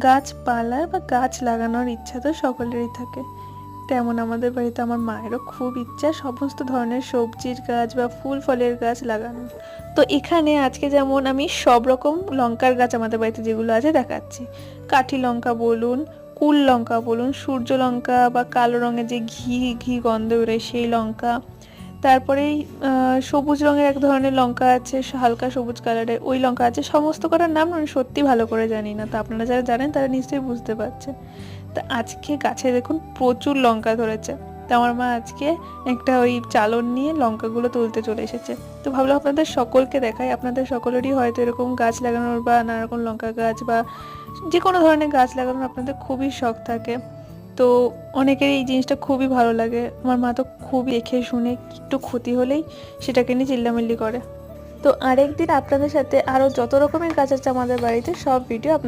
গাছপালা বা গাছ লাগানোর ইচ্ছা তো সকলেরই থাকে, তেমন আমাদের বাড়িতে আমার মায়েরও খুব ইচ্ছা সমস্ত ধরনের সবজির গাছ বা ফুল ফলের গাছ লাগানো। তো এখানে আজকে যেমন আমি সব রকম লঙ্কার গাছ আমাদের বাড়িতে যেগুলো আছে দেখাচ্ছি। কাঠি লঙ্কা বলুন, কুল লঙ্কা বলুন, সূর্য লঙ্কা বা কালো রঙের যে ঘি ঘি গন্ধ বেরোয় সেই লঙ্কা, তারপরেই সবুজ রঙের এক ধরনের লঙ্কা আছে, হালকা সবুজ কালারের ওই লঙ্কা আছে। সমস্ত কটার নাম আমি সত্যি ভালো করে জানি না, তো আপনারা যারা জানেন তারা নিশ্চয়ই বুঝতে পারছেন। তা আজকে গাছে দেখুন প্রচুর লঙ্কা ধরেছে। তা আমার মা আজকে একটা ওই চালন নিয়ে লঙ্কাগুলো তুলতে চলে এসেছে। তো ভাবলাম আপনাদের সকলকে দেখাই, আপনাদের সকলেরই হয়তো এরকম গাছ লাগানোর বা নানা রকম লঙ্কা গাছ বা যে কোনো ধরনের গাছ লাগানোর আপনাদের খুবই শখ থাকে। তো অনেকের এই জিনিসটা খুবই ভালো লাগে। আমার মা তো খুবই দেখে শুনে একটু ক্ষতি হলেই সেটাকে নিয়ে চিল্লামিল্লি করে। তো আরেকদিন আপনাদের সাথে আরও যত রকমের গাছ আছে আমাদের বাড়িতে সব ভিডিও আপনাদের